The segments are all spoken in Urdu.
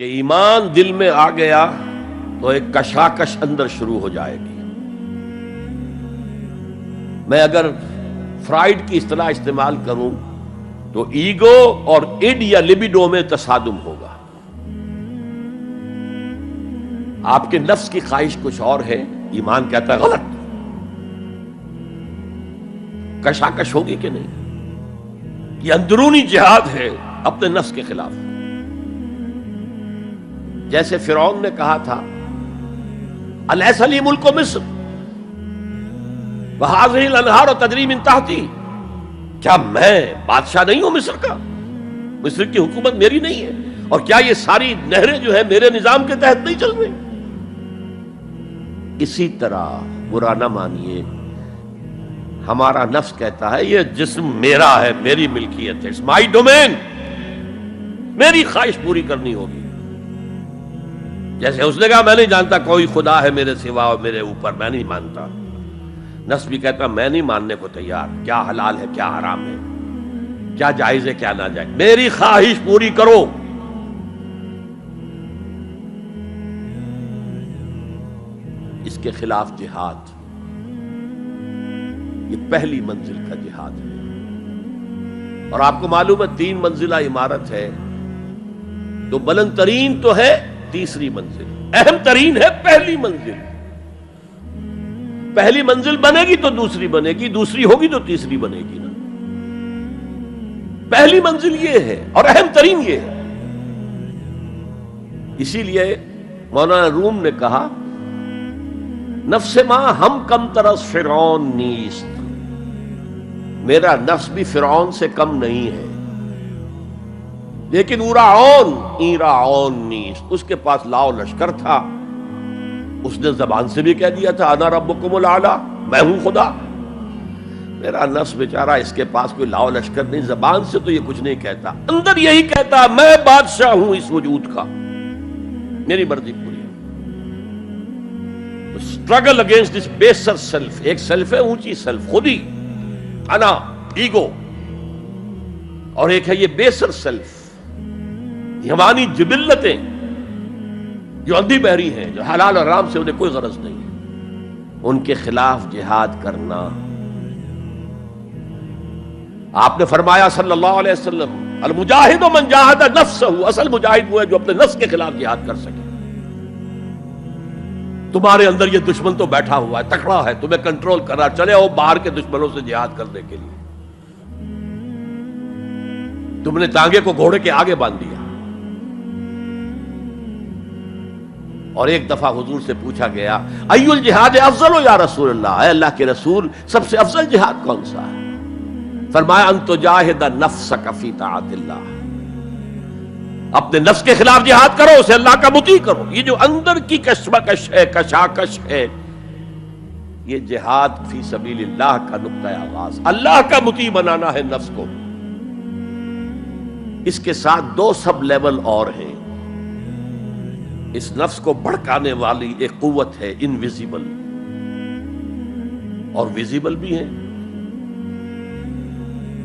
کہ ایمان دل میں آ گیا تو ایک کشاکش اندر شروع ہو جائے گی. میں اگر فرائڈ کی اصطلاح استعمال کروں تو ایگو اور اڈ یا لبیڈو میں تصادم ہوگا. آپ کے نفس کی خواہش کچھ اور ہے، ایمان کہتا ہے غلط. کشاکش ہوگی کہ نہیں؟ یہ اندرونی جہاد ہے اپنے نفس کے خلاف. جیسے فرعون نے کہا تھا الیس لی ملک مصر وہذہ الانہار تجری من تحتی، کیا میں بادشاہ نہیں ہوں مصر کا؟ مصر کی حکومت میری نہیں ہے؟ اور کیا یہ ساری نہریں جو ہے میرے نظام کے تحت نہیں چل رہی؟ اسی طرح برا نہ مانیے، ہمارا نفس کہتا ہے یہ جسم میرا ہے، میری ملکیت ہے، اٹس مائی ڈومین، میری خواہش پوری کرنی ہوگی. جیسے اس نے کہا میں نہیں جانتا کوئی خدا ہے میرے سوا اور میرے اوپر، میں نہیں مانتا. نفس بھی کہتا میں نہیں ماننے کو تیار، کیا حلال ہے کیا حرام ہے، کیا جائز ہے کیا ناجائز، میری خواہش پوری کرو. اس کے خلاف جہاد، یہ پہلی منزل کا جہاد ہے. اور آپ کو معلوم ہے 3 منزلہ عمارت ہے، تو بلند ترین تو ہے تیسری منزل، اہم ترین ہے پہلی منزل. پہلی منزل بنے گی تو دوسری بنے گی، دوسری ہوگی تو تیسری بنے گی نا. پہلی منزل یہ ہے اور اہم ترین یہ ہے. اسی لیے مولانا روم نے کہا نفس ماں ہم کم ترس فرعون نیست، میرا نفس بھی فرعون سے کم نہیں ہے، لیکن ایراعون نیست، اس کے پاس لاؤ لشکر تھا. اس نے زبان سے بھی کہہ دیا تھا انا ربکم الاعلی، میں ہوں خدا. میرا نفس بیچارہ اس کے پاس کوئی لاؤ لشکر نہیں، زبان سے تو یہ کچھ نہیں کہتا، اندر یہی کہتا میں بادشاہ ہوں اس وجود کا، میری مرضی پوری ہے. Struggle against this baser self. ایک سیلف ہے اونچی سیلف، خودی، انا، ایگو، اور ایک ہے یہ بیسر سیلف، ہماری جبلتیں جو اندھی بہری ہیں، جو حلال اور حرام سے انہیں کوئی غرض نہیں ہے، ان کے خلاف جہاد کرنا. آپ نے فرمایا صلی اللہ علیہ وسلم المجاہد من جاہد نفسہ، اصل مجاہد وہ ہے جو اپنے نفس کے خلاف جہاد کر سکے. تمہارے اندر یہ دشمن تو بیٹھا ہوا ہے، تکڑا ہے، تمہیں کنٹرول کر رہا، چلے آؤ باہر کے دشمنوں سے جہاد کرنے کے لیے. تم نے ٹانگے کو گھوڑے کے آگے باندھ دیا. اور ایک دفعہ حضور سے پوچھا گیا ای الجہاد افضل یا رسول اللہ، اے اللہ کے رسول سب سے افضل جہاد کون سا ہے؟ فرمایا ان تجاہد نفسک فی طاعت اللہ، اپنے نفس کے خلاف جہاد کرو، اسے اللہ کا مطیع کرو. یہ جو اندر کی کشمکش ہے، کشاکش ہے، یہ جہاد فی سبیل اللہ کا نقطہ آغاز، اللہ کا مطیع بنانا ہے نفس کو. اس کے ساتھ 2 سب لیول اور ہیں. اس نفس کو بھڑکانے والی ایک قوت ہے انویزیبل، اور ویزیبل بھی ہے.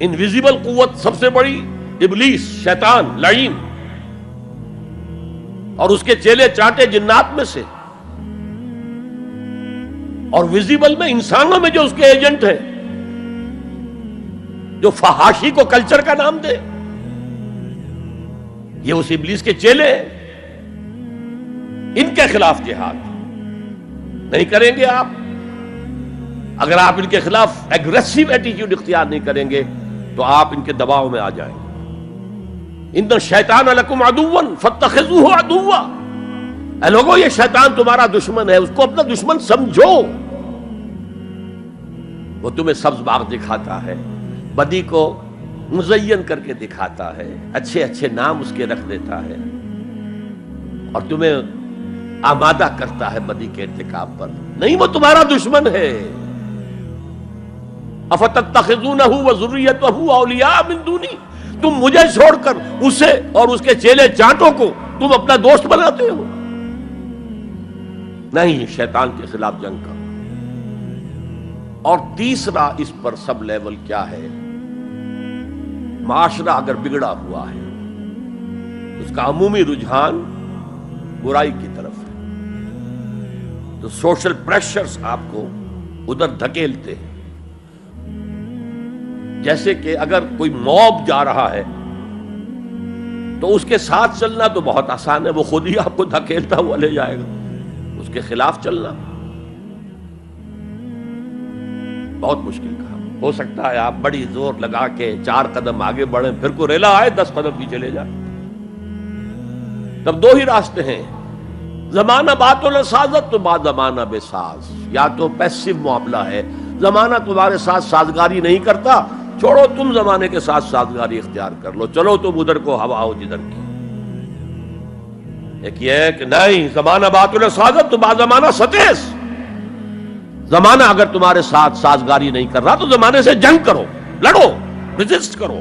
انویزیبل قوت سب سے بڑی ابلیس، شیطان، لعین، اور اس کے چیلے چاٹے جنات میں سے. اور ویزیبل میں انسانوں میں جو اس کے ایجنٹ ہیں، جو فحاشی کو کلچر کا نام دے، یہ اس ابلیس کے چیلے ہیں. ان کے خلاف جہاد نہیں کریں گے آپ. اگر آپ ان کے خلاف ایگریسو ایٹیٹیوڈ اختیار نہیں کریں گے تو آپ ان کے دباؤ میں آ جائیں گے. ان الشیطان لکم عدوا فاتخذوہ عدوا، اے لوگو یہ شیطان تمہارا دشمن ہے، اس کو اپنا دشمن سمجھو. وہ تمہیں سبز باغ دکھاتا ہے، بدی کو مزین کر کے دکھاتا ہے، اچھے اچھے نام اس کے رکھ دیتا ہے، اور تمہیں آمادہ کرتا ہے بدی کے ارتکاب پر. نہیں، وہ تمہارا دشمن ہے. افتتخذونہ وذریتہ اولیاء من دونی، تم مجھے چھوڑ کر اسے اور اس کے چیلے چانٹوں کو تم اپنا دوست بناتے ہو. نہیں، شیطان کے خلاف جنگ کرو. اور تیسرا اس پر سب لیول کیا ہے؟ معاشرہ اگر بگڑا ہوا ہے، اس کا عمومی رجحان برائی کی طرف ہے، تو سوشل پریشرز آپ کو ادھر دھکیلتے ہیں۔ جیسے کہ اگر کوئی موب جا رہا ہے تو اس کے ساتھ چلنا تو بہت آسان ہے، وہ خود ہی آپ کو دھکیلتا ہوا لے جائے گا۔ اس کے خلاف چلنا بہت مشکل کام۔ ہو سکتا ہے آپ بڑی زور لگا کے 4 قدم آگے بڑھیں، پھر کو ریلا آئے 10 قدم پیچھے لے جائے۔ تب 2 ہی راستے ہیں، زمانہ بات و سازت تو بعد زمانہ بے ساز۔ یا تو پیسو معاملہ ہے، زمانہ تمہارے ساتھ سازگاری نہیں کرتا، چھوڑو تم زمانے کے ساتھ سازگاری اختیار کر لو، چلو تم ادھر کو ہوا ہو جدھر کی۔ ایک یہ ہے کہ نہیں، زمانہ بات و سازت تو بعد زمانہ ستیس۔ زمانہ اگر تمہارے ساتھ سازگاری نہیں کر رہا تو زمانے سے جنگ کرو، لڑو، ریزسٹ کرو۔